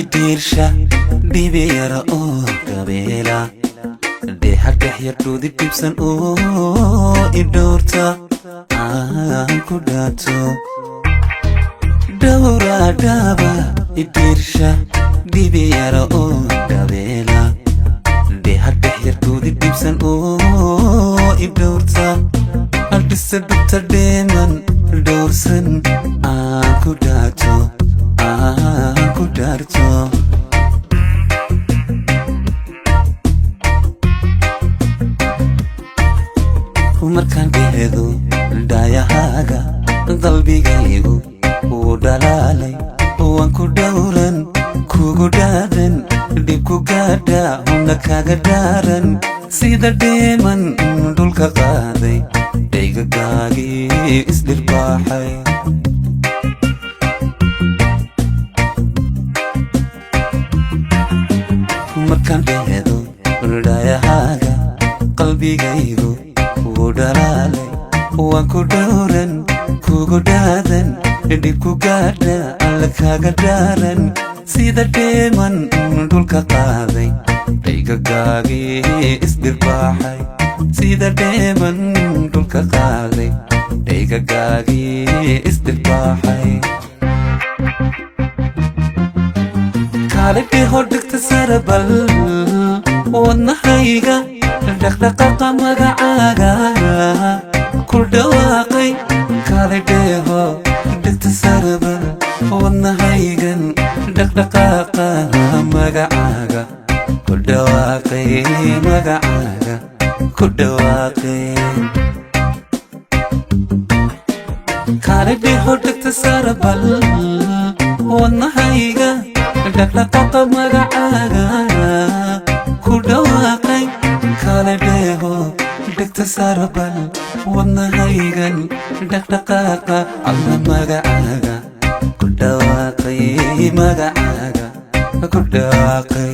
idirsha bibi yara oo gabeela deexa dhexyar dhuudi dhibsan oo idhoorta aan ku dhaato dhowra dhaba idirsha bibi yara oo gabeela deexa dhexyar dhuudi dhibsan oo idhoorta adhisa dhubta dheeman dhowrsan aan ku dhaato ku dhaarto markaan dheedo dhaayahaaga qalbigaygu wuu dhalaalay waan ku dhowran kugu dhaadan dhib ku gaadha huna kaga dhaaran sida dheeman dhulka qaaday dhaygagaagii isdhirbaaxay markaan dheedo dhaayahaaga qalbigaygu wuu dhalaalay waan ku dhowran kugu dhaadan dhib ku gaadha alla kaga dhaaran sida dheeman dhulka qaaday dhaygagaagii isdhirbaaxay sida dheeman dhulka qaaday dhaygagaagii isdhirbaaxay kaalidhii hordhigta sarabal wadnahayga dhaqdhaqaaqa magacaaga ku dhawaaqay kaalidheeho dhigta sarabal wadnahaygan dhaqdhaqaaqa magacaaga ku dhawaaqay magacaaga ku dhawaaqay kaalidhii hordhigta sarabal wadnahayga dhaqdhaqaaqa magacaaga ku dhawaaqay kaalidheeho dhigta sarabal wadnahaygan dhaqdhaqaaqa alla magacaaga ku dhawaaqay magacaaga ku dhawaaqay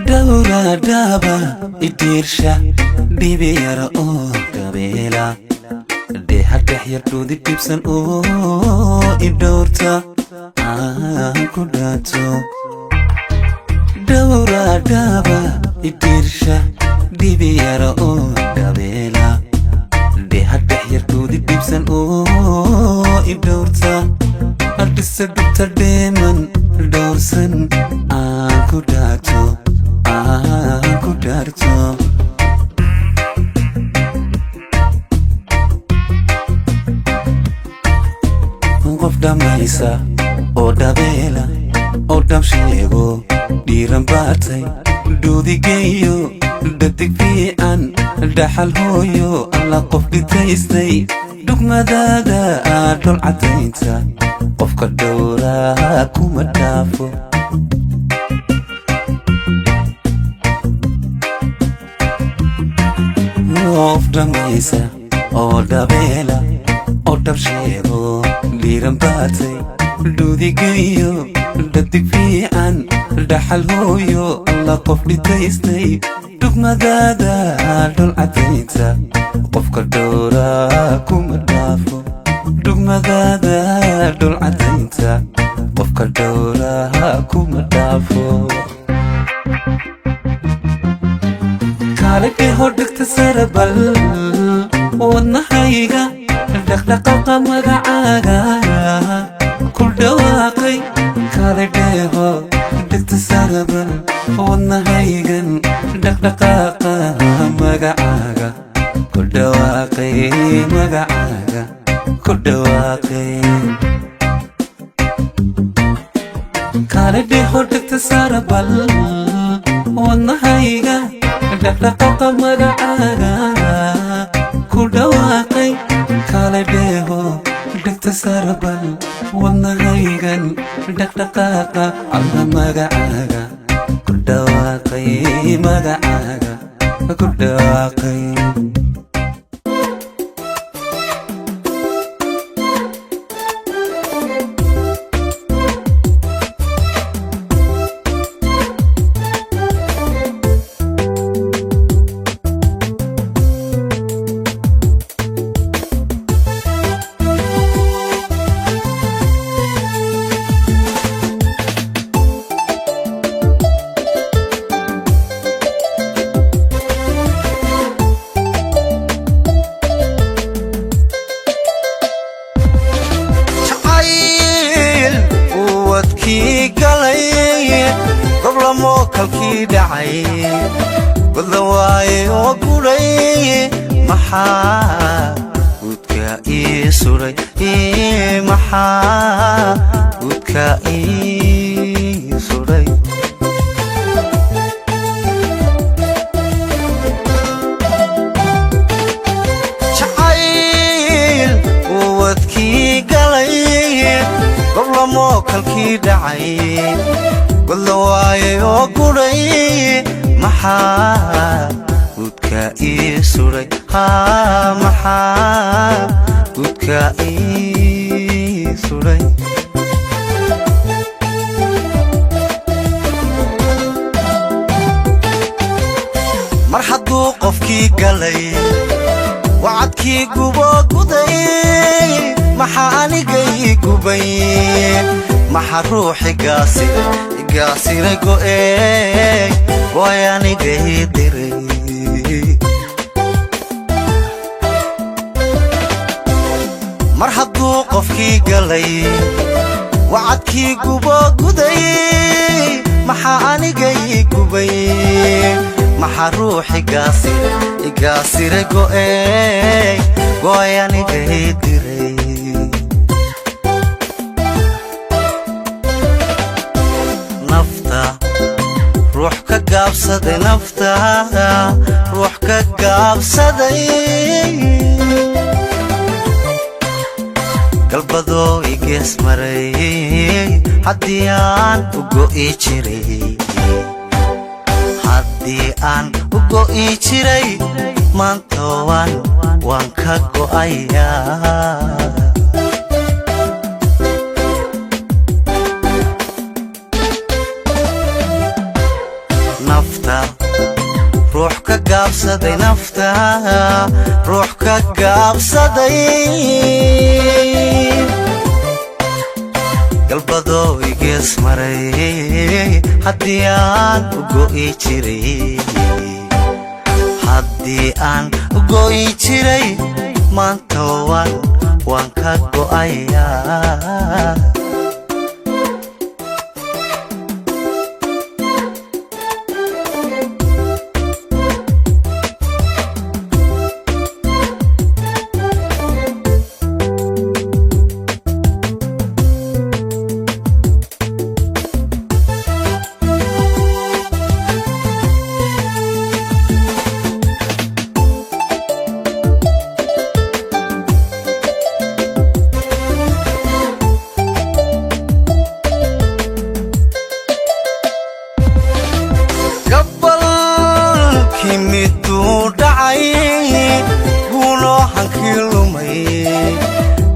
dhowra dhaba idirsha bibi yara oo gabeela deexa dhexyar dhuudi dhibsan oo idhoorta aan ku dhaato dhowra dhaba idirsha bibi yara oo gabeela deexa dhexyar dhuudi dhibsan oo idhoorta adhisa dhubta dheeman dhowrsan aan ku dhaato aan ku dhaarto qof dhamaysa oo dhabeela oo dhamsheego dhiiran baatay dhuudigeeyo dhadig fiican dhaxal hooyo alla qof dhitaystay dhugmadaada dhol cadaynta qofka dhowraa kuma dhaafo qof dhamaysa oo dhabeela oo dhabsheego dhiiran baatay dhuudigeeyo dhadig fiican dhaxal hooyo alla qof dhitaystay dhugmadaada dhol cadaynta qofka dhowraa kuma dhaafo dhugmadaada dhol cadaynta qofka dhowraa kuma dhaafo kaalidhii hordhigta sarabal wadnahayga dhaqdhaqaaqa magacaaga ku dhawaaqay kaalidheeho dhigta sarabal wadnahaygan dhaqdhaqaaqa magacaaga ku dhawaaqay magacaaga ku dhawaaqay kaalidhii hordhigta sarabal wadnahayga dhaqdhaqaaqa magacaaga ku dhawaaqay kaalidheeho dhigta sarabal wadnahaygan dhaqdhaqaaqa alla magacaaga ku dhawaaqay magacaaga ku dhawaaqay kalkii dhacay wada waaye oo guray maxaa gudka ii suray maxaa gudka ii suray jacayl wadkii galay goblamo kalkii dhacay wada waaye oo guray maxaa gudka ii suray maxaa gudka ii suray mar hadduu qofkii galay wacadkii gubo guday maxaa aniga ii gubay maxaa ruuxi gaasiray go'ey way aniga ii diray mar hadduu qofkii galay wacadkii gubo guday maxaa aniga ii gubay maxaa ruuxi gaasiray go'ey way aniga ii diray ruux ka gaabsaday nafta ruux ka gaabsaday galbadoo i gees maray haddii aan u go'i jiray haddii aan u go'i jiray maanta waan ka go'ayaa ruux ka gaabsaday nafta ruux ka gaabsaday galbadoo i gees maray haddii aan u go'i jiray haddii aan u go'i jiray maanta waan ka go'ayaa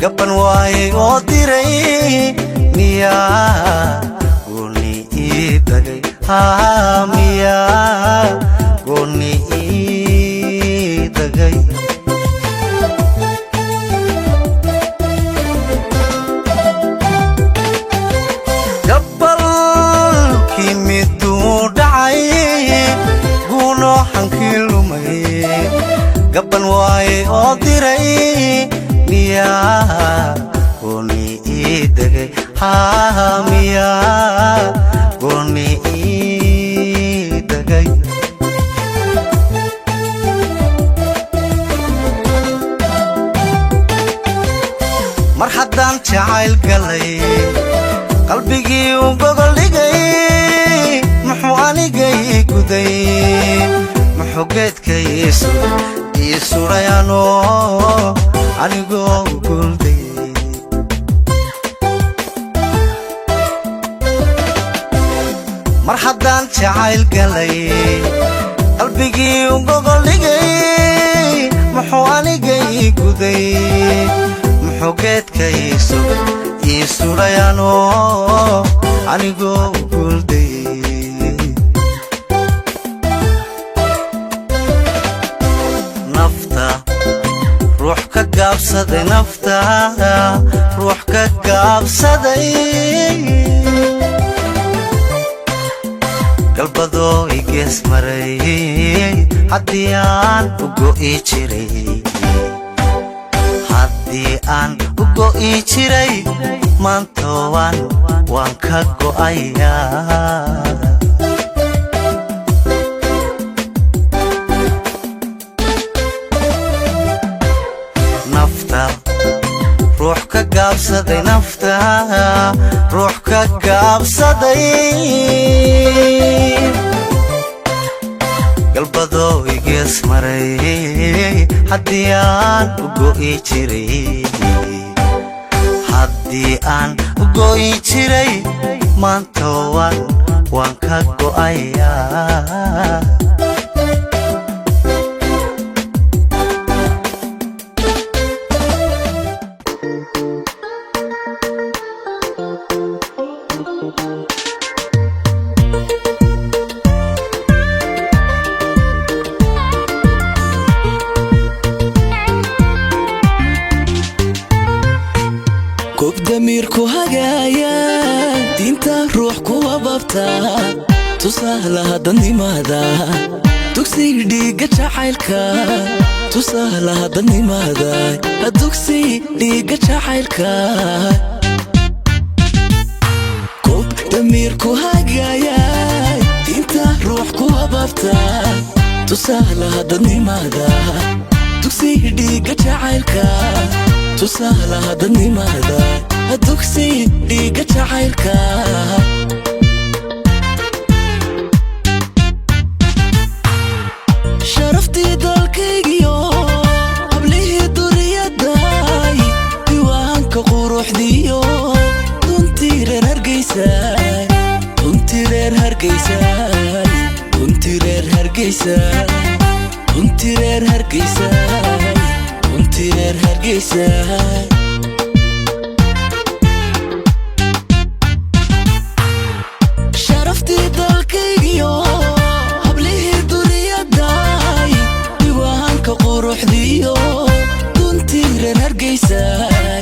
gaban waaye oo diray miyaa gooni ii tagay miyaa gooni ii tagay gabalkii miduu dhacay guuno hankii lumay gaban waaye oo diray miyaa gooni ii tagay miyaa gooni ii tagay mar haddaan jacayl galay qalbigii u gogol dhigay muxuu aniga ii guday muxuu geedka ii suray anigoo gulday mar haddaan jacayl galay qalbigii u gogol dhigay muxuu aniga ii guday muxuu geedka ii suray anigoo gulday ruux ka gaabsaday nafta ruux ka gaabsaday galbadoo i gees maray haddii aan u go'i jiray haddii aan u go'i jiray maanta waan ka go'ayaa ruux ka gaabsaday nafta ruux ka gaabsaday galbadoo igees maray haddii aan u go'i jiray haddii aan u go'i jiray maanta waan ka go'ayaa كوب دميركو هجايا دينتا روح كوا بابتا تسهلها دني ماذا تكسي ديجا شحيلكا تسهلها دني ماذا تكسي ديجا شحيلكا كوب دميركو هجايا دينتا روح كوا بابتا تسهلها دني ماذا تكسي ديجا شحيلكا تسهلها دني ماذا هدوكسي ديجا شحيلكا شرفتي دالكيجيو قبليه دوريا داي ديوانك قروح ديو دونتي رير هرقيساي دونتي رير هرقيساي دونتي رير هرقيساي دونتي رير هرقيساي دونتي رير هرقيساي شرفتي دالكيجيو قبليه دوريا داي ديوانك قروح ديو دونتي رير هرقيساي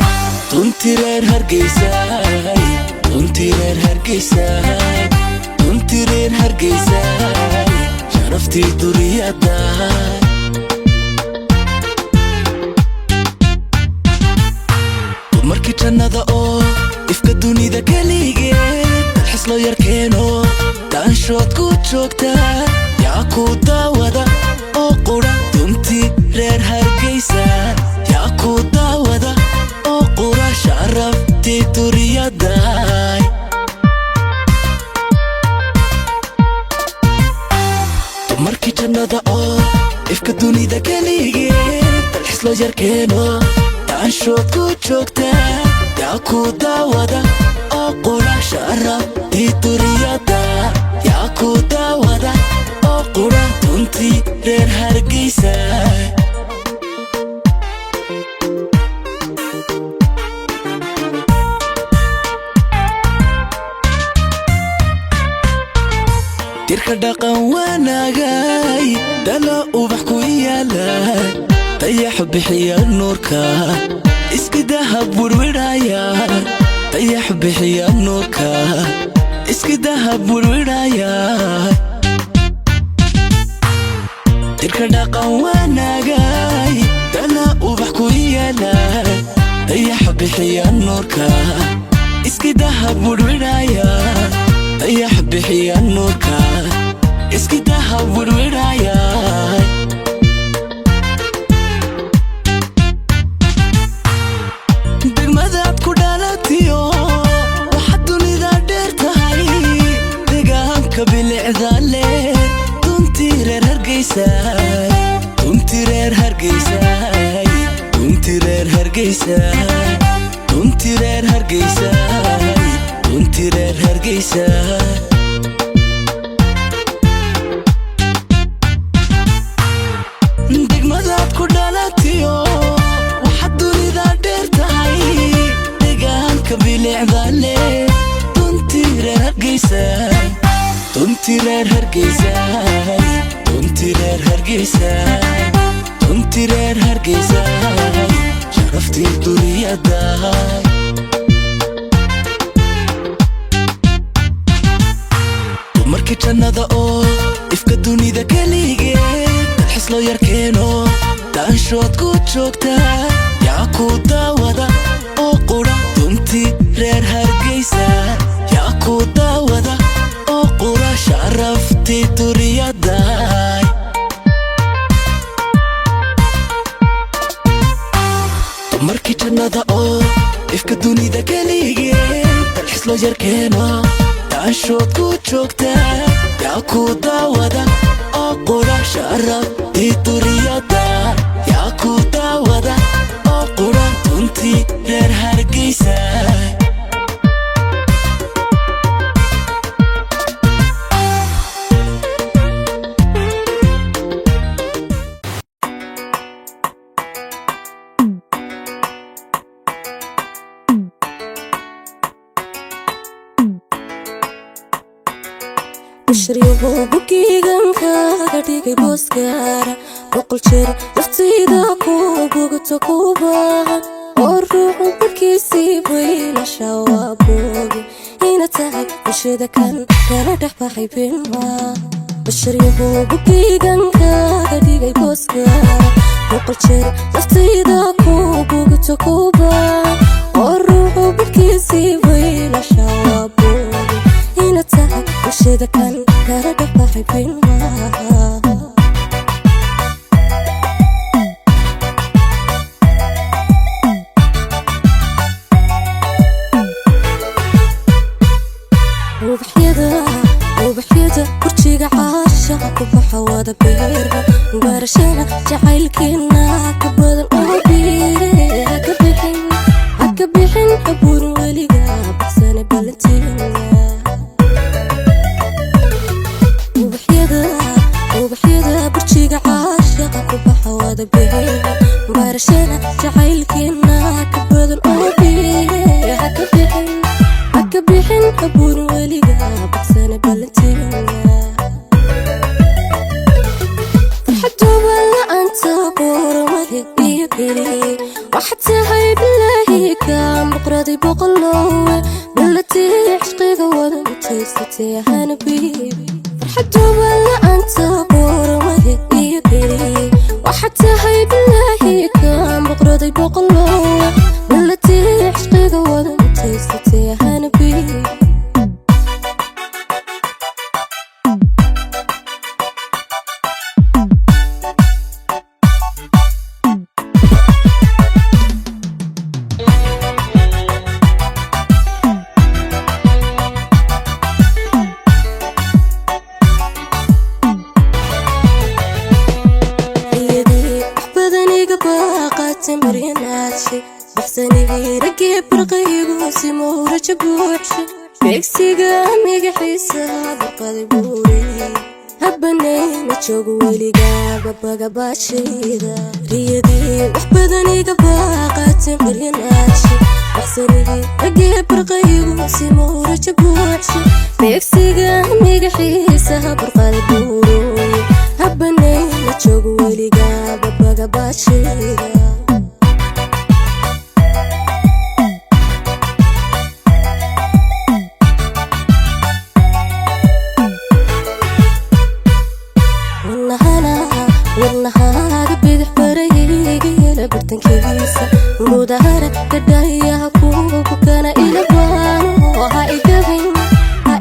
دونتي رير هرقيساي دونتي رير هرقيساي دونتي رير هرقيساي شرفتي دوريا داي markii jannada oo ifka dunida kaligeed dalxis loo yarkeeno daanshood ku joogta yaa ku daawada oo qura duntii reer Hargeysa yaa ku daawada oo qura sharaftii duriyadaay markii jannada oo ifka dunida kaligeed dalxis loo yarkeeno daanshood ku joogta yaa ku daawada oo qura sharaftii duriyada yaa ku daawada oo qura duntii reer Hargeysa dirka dhaqan wanaagay dalo ubax ku yaalay dayax bixiya nuurka iska dahab burwiraya dayax bixiya nuurka iska dahab burwiraya dirka dhaqan wanaagay dalo ubax ku yaalay dayax bixiya nuurka iska dahab burwiraya dayax bixiya nuurka iska dahab burwiraya degmadaad ku dhalatiyo waxaad dunida dheer tahay deegaanka bilicda leh duntii reer Hargeysa duntii reer Hargeysa duntii reer Hargeysa duntii reer Hargeysa duntii reer Hargeysa degmadaad ku dhalatiyo waxaad dunida dheer tahay deegaanka bilicda leh duntii reer Hargeysa duntii reer Hargeysa duntii reer Hargeysa duntii reer Hargeysa sharaftii duriyada markii jannada oo ifka dunida kaligeed dalxis loo yarkeeno daanshood ku joogta yaa ku daawada oo qura duntii reer Hargeysa yaa ku daawada oo qura sharaftii duriyadaay markii jannada oo ifka dunida keligeed dalxiis loo yarkeeno daanshood ku joogta yaa ku daawada oo qura sharaf iduriyada yaa ku daawada oo qura duntii reer Hargeysa بشريبو بكيغان كاغديغي بوسكارا وقل جير نفتيدا كوبوغتو كوباغا والروح بركيسي بيلا شوابوغي هنا تاعي بشيدا كان كاردح باحي بينما بشريبو بكيغان كاغديغي بوسكارا وقل جير نفتيدا كوبوغتو كوباغا والروح بركيسي بيلا شوابوغي هنا تاعي بشيدا كان كاردح باحي بينما وبحيدا برجيغا عاشقا كبحا وادا بيرغا مبارشانا جعايلكينا كبادن oo biire haka bixin abuurin weliga baxsane balantiina وبحيدا برجيغا عاشقا كبحا وادا بيرغا مبارشانا جعايلكينا كبادن oo biire haka bixin abuurin weliga baxsane balantiina فرحتوبا لا أنت قورمك بيكلي وحتى هاي بالله كان بقرضي بقلوه بلتي عشقي قوضا بتيستي يا هنبيبي فرحتوبا لا أنت قورمك بيكلي وحتى هاي بالله كان بقرضي بقلوه بلتي عشقي قوضا بتيستي يا هنبيبي مريناتشي بحسني رقيب رقيب سمو رجبوحشي بيكسيقا ميقا حيسا بقالي بوري هبني نتشوق وليقا بابا باشيدا ريدي وحبدني قباقات مريناتشي بحسني رقيب رقيب سمو رجبوحشي بيكسيقا ميقا حيسا بقالي بوري هبني نتشوق وليقا بابا باشيدا wadnaha bidix barayay la bartankiisa mudahara kadaya ku kana ila baano ha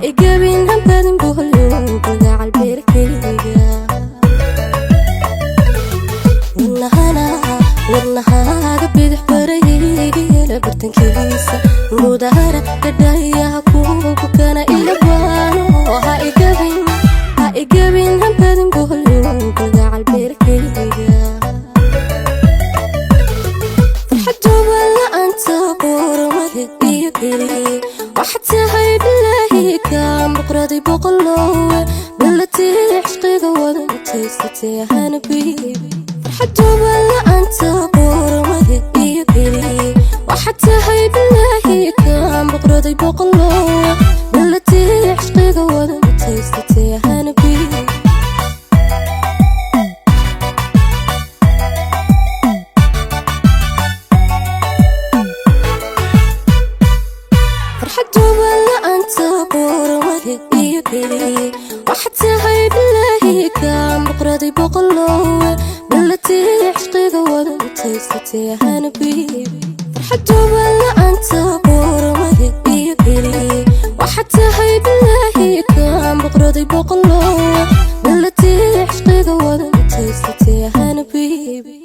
igabin hanbadin buhlo gacal beerkayga wadnaha bidix barayay la bartankiisa mudahara kadaya ku kana ila baano ha igabin hanbadin buhlo gacal beerkayga فرحتوبا لا أنت قورمك بيكلي وحتى هاي بالله كان بقرضي بقلوه بلتي عشقي قوضا بتيستي يا هنبيبي فرحتوبا لا أنت قورمك بيكلي وحتى هاي بالله كان بقرضي بقلوه بلتي عشقي قوضا بتيستي يا هنبيبي فرحتوبا لا أنت قورمك بيكلي وحتى هاي بالله كان بقرضي بقلوه بلتي عشقي قوضا بتيستي يا هنبيبي فرحتوبا لا أنت قورمك بيكلي وحتى هاي بالله كان بقرضي بقلوه بلتي عشقي قوضا بتيستي يا هنبيبي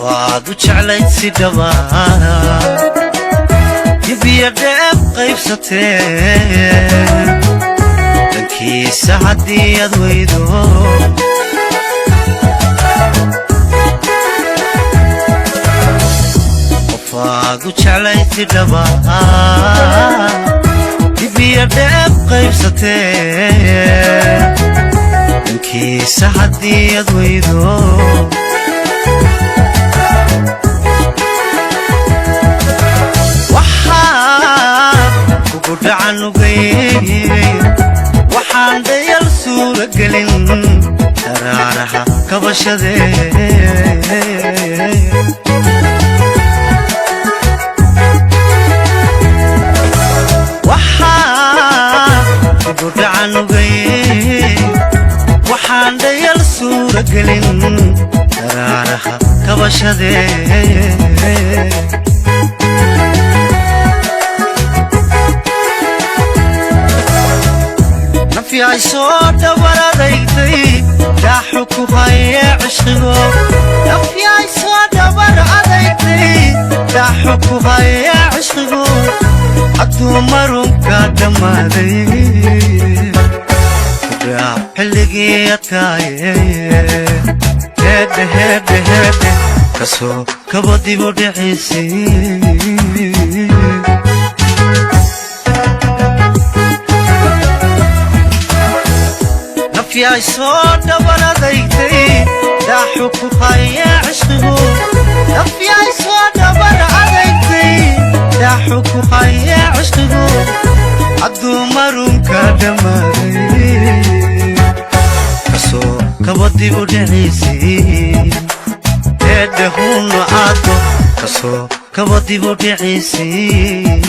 qofaad u jeclayd si dhaba dibiya dheeb qaybsateen dhankiisa haddii aad weydo qofaad u jeclayd si dhaba dibiya dheeb qaybsateen dhankiisa haddii aad weydo waxaan dayal suura gelin daraaraha kabashadee waxaan dayal suura gelin daraaraha kabashadee nafyaay soo dhabaradayday daaxu ku haye cishqigo nafyaay soo dhabaradayday daaxu ku haye cishqigo hadduu marunka dhammaaday kudhaa xilligii adkaaye heedhe heedhe heedhe kasoo kaba dibu dhiciisii nafyaay soo dhabaradayday daaxu ku haye cishqigo nafyaay soo dhabaradayday daaxu ku haye cishqigo hadduu marunka dhammaaday kasoo kaba dibu dhiciisii heedhe hunno aado kasoo kaba dibu dhiciisii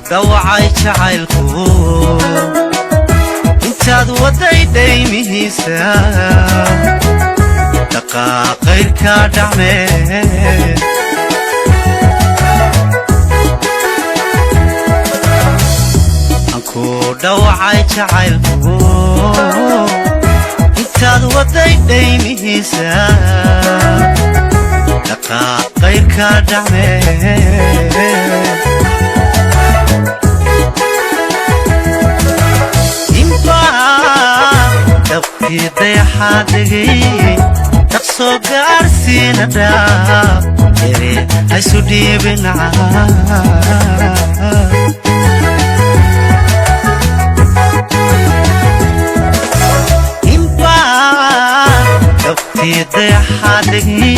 dhawacay jacaylku intaad waday dhaymihiisa dhaqaaqayrka dhacmee anku dhawacay jacaylku intaad waday dhaymihiisa dhaqaaqayrka dhacmee dabkii dayaxaadegay dhaqsoo gaarsiina dhaab ere haysu dhiibinaca inbaa dabkii dayaxaadegay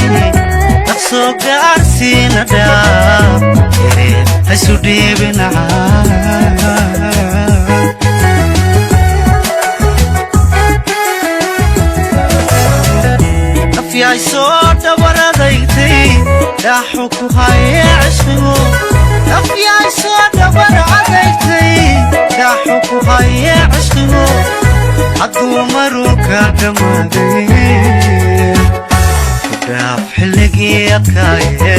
dhaqsoo gaarsiina dhaab ere haysu dhiibinaca nafyaay soo dhabaradayday daaxu ku haye cishqigo nafyaay soo dhabaradayday daaxu ku haye cishqigo hadduu marunka dhammaaday kudhaaf xilligii adkaaye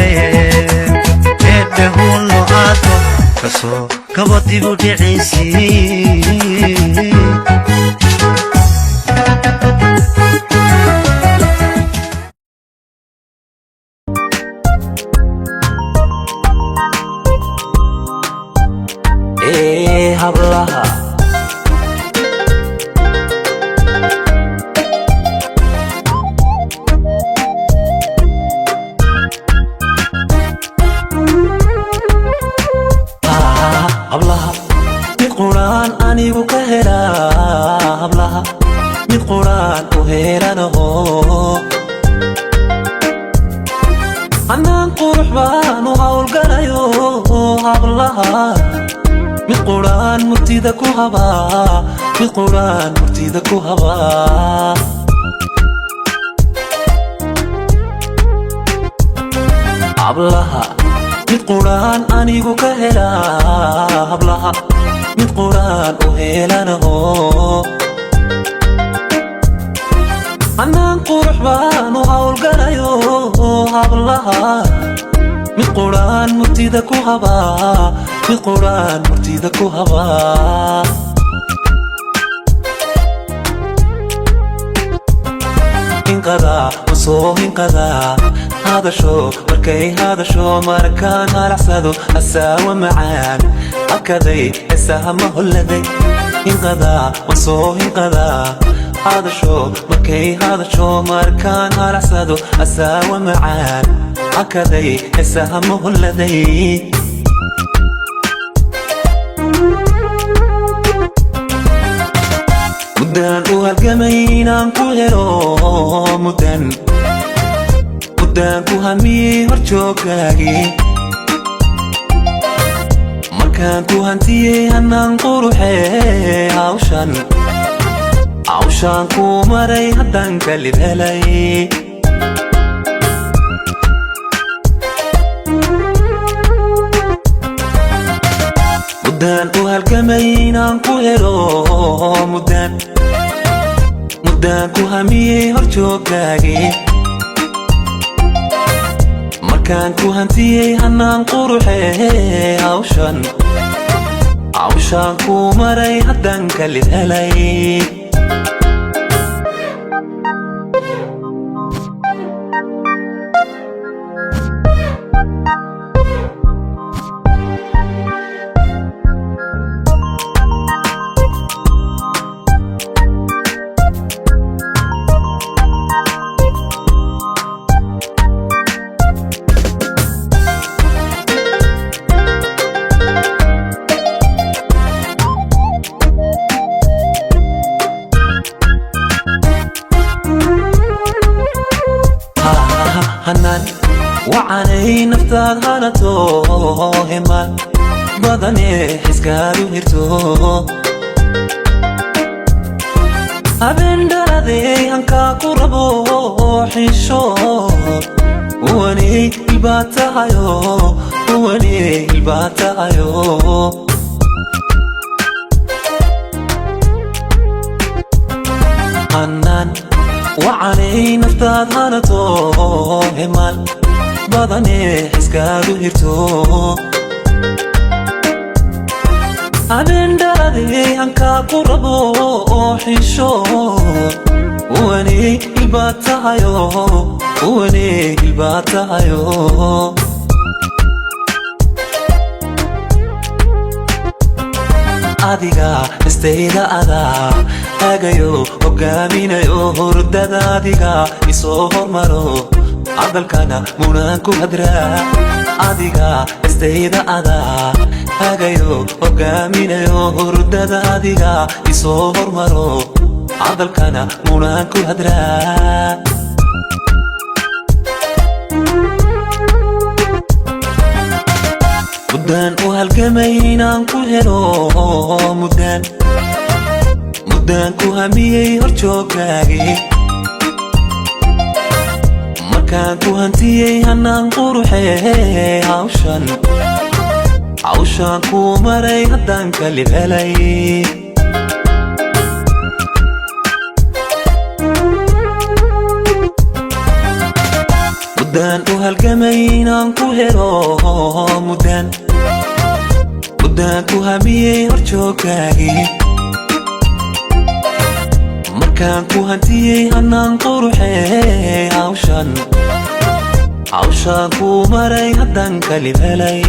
heedhe hunno aado kasoo kaba dibu dhiciisii hablaha hablaha mid quraan anigu ka helaa hablaha mid quraan u heelanaho anaan qurux baan u hawlgalayo hablaha mid quraan murtida ku habaa mid quraan murtida ku habaa hablaha mid quraan anigu ka helaa hablaha mid quraan u helanaho anaan qurux baan u hawlgalayo hablaha mid quraan murtida ku habaa mid quraan murtida ku habaa hinqada usoo hinqada hadasho markay hadasho markaan halacsado asaawa macaan akaday heesaha ma holladay hinqada usoo hinqada hadasho markay hadasho markaan halacsado asaawa macaan akaday heesaha ma holladay muddaan u halgamay inaan ku helo muddaan ku hamiyey horjooggaagii markaan ku hantiyey hanaan quruxee hawshaan ku maray haddaan kalib helay muddaan u halgamay inaan ku helo muddaan ku hamiyey horjooggaagii markaan ku hantiyey hanaan quruxee hawshaan ku maray haddaan kalib helay hanan wacanay naftaad hanato himan badane xiskaadu hirto habeen dhaladey hankaa ku rabo xisho uwaney ilbaatahayo hanan wacanay naftaad hanato himan badane xiskaadu hirto habeen dhaladey hankaa ku rabo xisho uwaney ilbaatahayo adiga istayda adaa hagayo hogaaminayo hurdada adiga isoo hormaro hadalkana munaan ku hadraa adiga istayda adaa hagayo hogaaminayo hurdada adiga isoo hormaro hadalkana munaan ku hadraa muddaan u halgamay inaan ku helo muddaan ku hamiyey horjooggaagii markaan ku hantiyey hanaan quruxee hawshaan ku maray haddaan kalib helay muddaan u halgamay inaan ku helo muddaan ku hamiyey horjooggaagii markaan ku hantiyey hanaan quruxee hawshaan ku maray haddaan kalib helay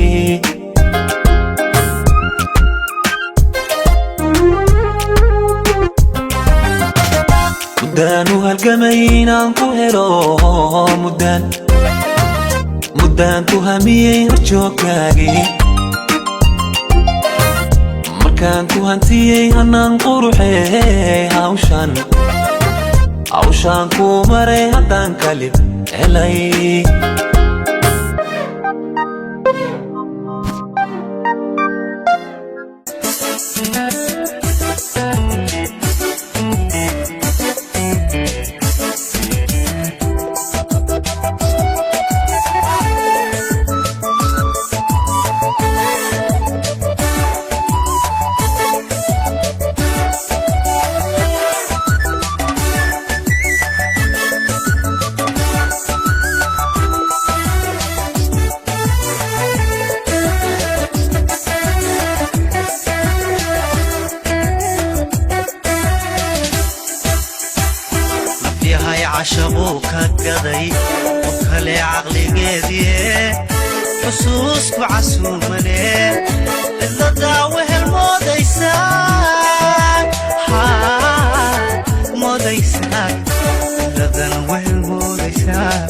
muddaan u halgamay inaan ku helo muddaan ku hamiyey horjooggaagii markaan ku hantiyey hanaan quruxee hawshaan ku maray haddaan kalib helay عشقوك قضي وكلي عقلي قيدي حسوسك عسومني إلا داوه الموديسان موديسان إلا داوه الموديسان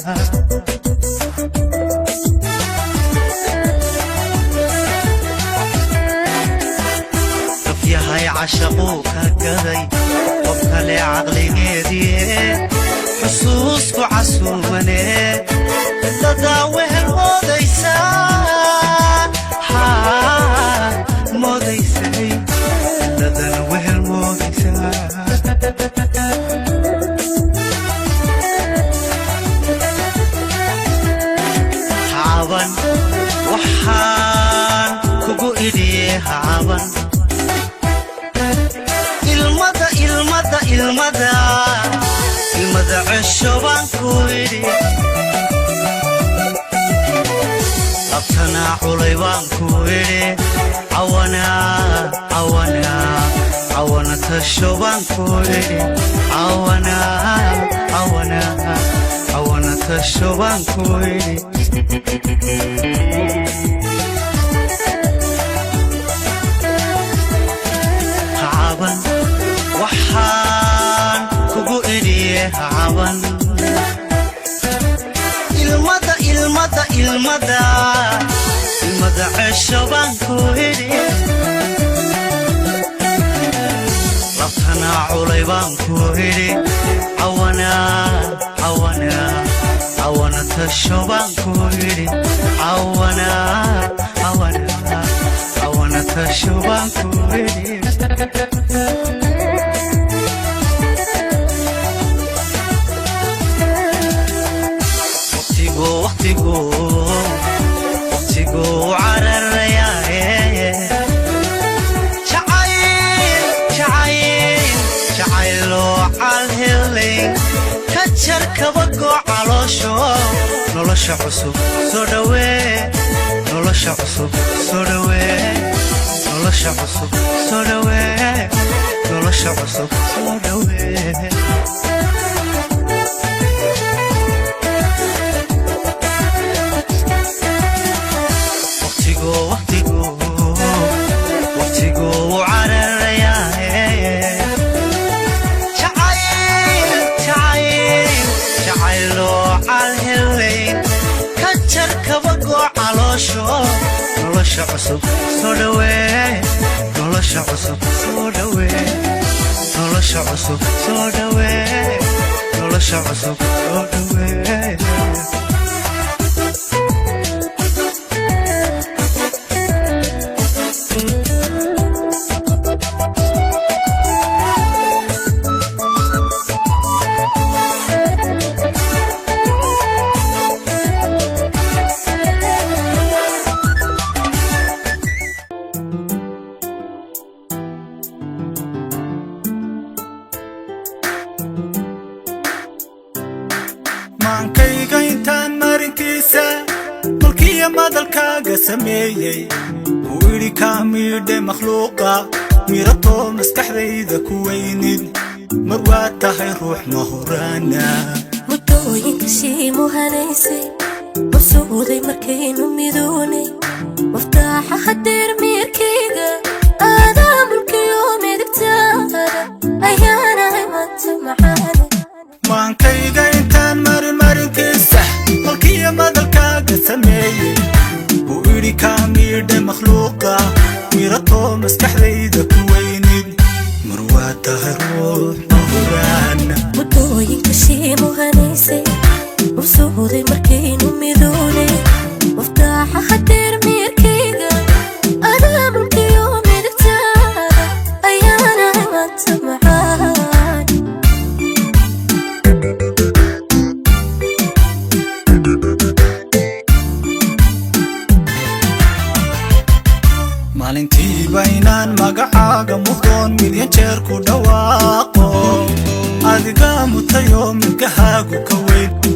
هاي عشقوك قضي وبكلي عقلي قيدي حسوسك عسومني إلا داوه الموديسان موديسان إلا داوه الموديسان عابن وحان كوكو إيدي عابن المدى عشوبان كويدي أبتنا عليبان كويدي عوانا تشوبان كويدي عوانا تشوبان كويدي عابن وحان كوكو إيدي عابن المدى عشوبان كويدي ربطنا عليبان كويدي عوانا تشوبان كويدي عوانا تشوبان كويدي وقتيقو على الرياء شعيلو عالهلين كتشر كبقو علوشو نولش عصب سودوي نولش عصب سودوي نولش عصب سودوي نولش عصب سودوي وقتيقو على الرياء شعيلو عالهلين كتشر كبقو علوشو نولش عصب سودوي نولش عصب سودوي نولش عصب سودوي نولش عصب سودوي maankayga intaan marinkiisa kolkiya madalkaaga sameeyey uu idhi kaa miidhe makhluuqa miratoo maskaxdayda ku weynid mar waa tahay ruux mahuraana muddooyinka shii muhanaysay usuuday markaynu midoonay waftaaxa hadeer miirkayga aadaa mulkiyo midigtaada ayaanahay maanta macaane maankayga intaan marinkiisa kolkiya madalkaaga sameeyey uu idhi kaa miidhe makhluuqa miratoo maskaxdayda ku weynid mar waa tahay ruux mahuraana muddooyinka shii muhanaysay usuuday markaynu midoonay waftaaxa hadeer miirkayga aadaa mulkiyo midigtaada ayaanahay maanta macaane maalintiiba inaan magacaaga muqdoon milyan jeer ku dhawaaqo adiga mutayo midkahaagu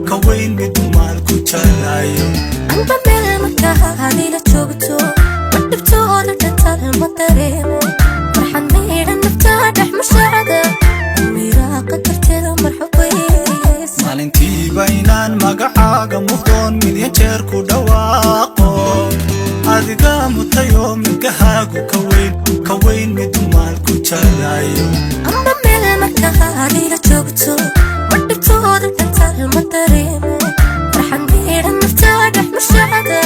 ka weyn mid maal ku jalayo amba meel markaa hadila joogto madhibtooda dhantal ma dareemo farxad maydhan naftaa dhex mashaacada miraaqa karteeda marxubays muuqdoon milyan jeer ku dhawaaqo adiga mutayo midgahaagu ka weyn midu maal ku jarayo amba meel markaa adila joogto ma dhibtooda dhantaal ma dareemo farxan miidhan naftaa dhex mushacada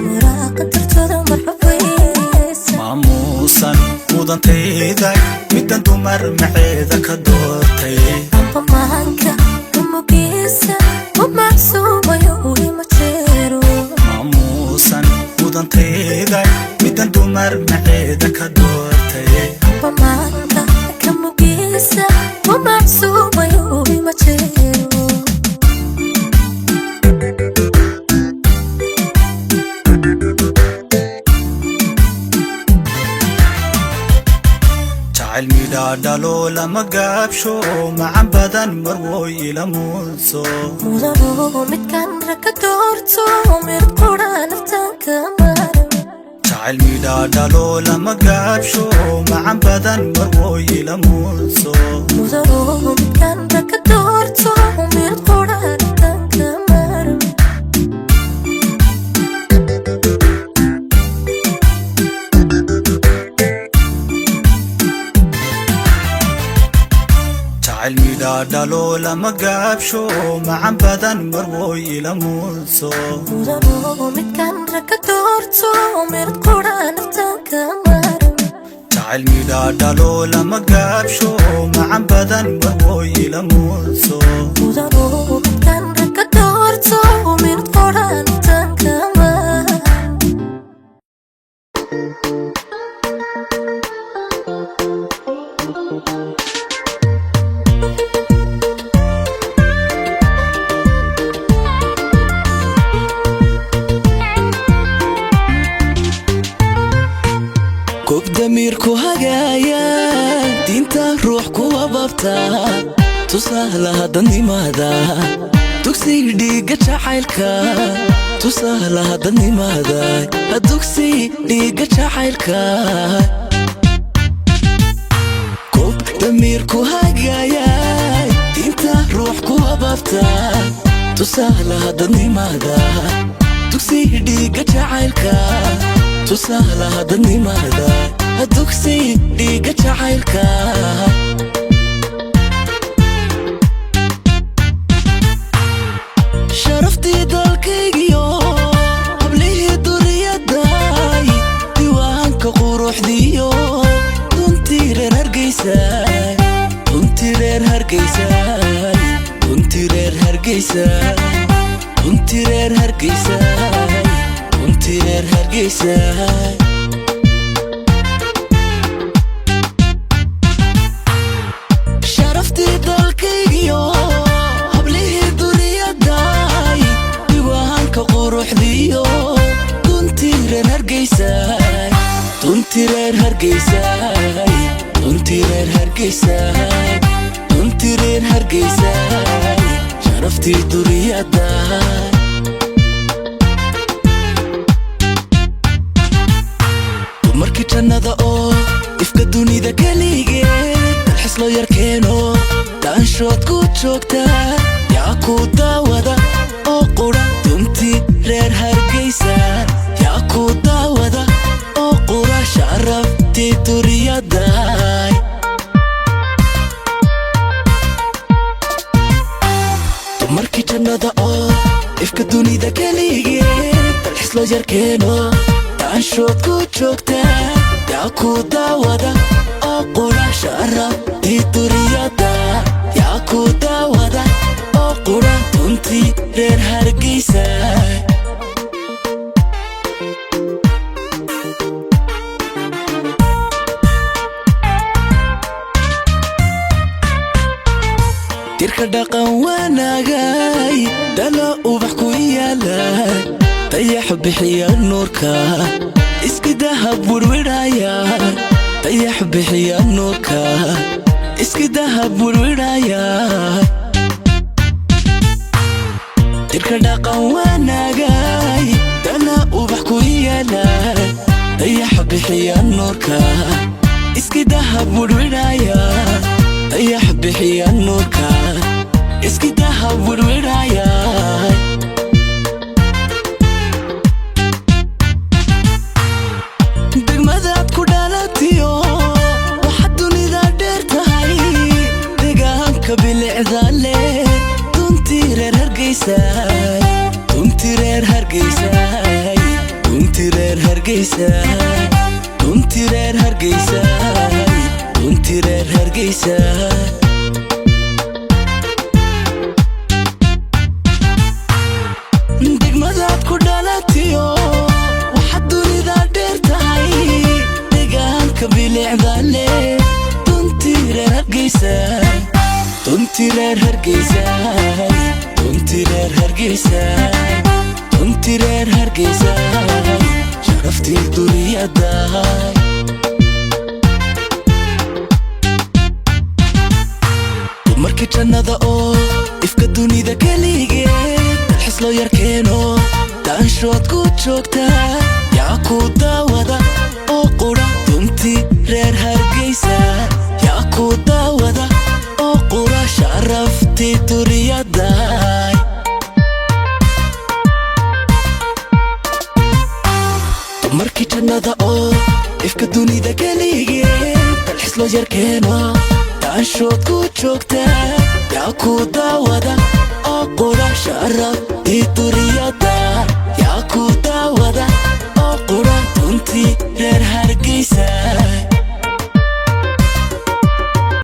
muraaqa dartooda marxubaysa maamuusan mudantayday middan dumar maceeda ka doortay amba maanka umugiisa u macsuumayo ima jeero maamuusan mudantayday middan dumar maceeda ka doortay amba maanka kamugiisa u macsuumayo ima jeero علمي دالو لما قابشو معن بدن مروي لمونسو مودانو متكان ركدورتو ميرد قران افتانك مارو علمي دالو لما قابشو معن بدن مروي لمونسو مودانو متكان ركدورتو ميرد قران افتانك مارو علمي دالو لما قابشو معن بدن مروي لمونسو مودانو متكان ركدورتو ميرد قران افتانك مارو علمي دالو لما قابشو معن بدن مروي لمونسو مودانو متكان ركدورتو ميرد قران افتانك مارو كوب دميركو هجايا دينتا روحكو وبابتا تسهلها دني ماذا تكسي ديقة شحيلكا تسهلها دني ماذا تكسي ديقة شحيلكا كوب دميركو هجايا دينتا روحكو وبابتا تسهلها دني ماذا تكسي ديقة شحيلكا تسهلها دني ماذا هدوكسي ديقة شعيلكا شرفتي دالكيجيو قبليه دوريا داي ديوانك قروح ديو دونتي رير هرقيساي دونتي رير هرقيساي دونتي رير هرقيساي دونتي رير هرقيساي ونتير هرقيساي شرفتي دالكيجيو قبليه دوريا داي ديوانك قروح ديو دونتير هرقيساي دونتير هرقيساي دونتير هرقيساي دونتير هرقيساي شرفتي دوريا داي markii jannada oo ifka dunida kaligeed dalxis loo yarkeeno daanshood ku joogta yaa ku daawada oo qura duntii reer hargeysa yaa ku daawada oo qura sharaftii duriyadaay markii jannada oo ifka dunida kaligeed dalxis loo yarkeeno daanshood ku joogta yaa ku daawada oo qura sharaftii duriyada yaa ku daawada oo qura duntii reer hargeysa dirka dhaqan wanaagay dalo ubax ku yaalay dayax bixiya nuurka iski dahab burwidhaya dayax bixiya nuurka iski dahab burwidhaya dirka dhaqan wanaagay dalo ubax ku yaalay dayax bixiya nuurka iski dahab burwidhaya dayax bixiya nuurka iski dahab burwidhaya hargeysay runtii reer hargeysay runtii reer hargeysay runtii reer hargeysay runtii reer hargeysay degmadaad ku dhalatiyo waxaad dunida dheer tahay deegaanka bilicda leh runtii reer hargeysay runtii reer hargeysay runtii reer hargeysay runtii reer hargeysay sharaftii duriyadaay dumarkii jannada oo ifka dunida keligeed dalxis loo yarkeeno daanshood ku joogta yaa ku daawada oo qura runtii reer hargeysa yaa ku daawada oo qura sharaftii duriyadaay dumarkii jannada oo ifka dunida keligeed dalxis loo yarkeeno daanshood ku joogta yaa ku daawada oo qura sharaftii duriyadaay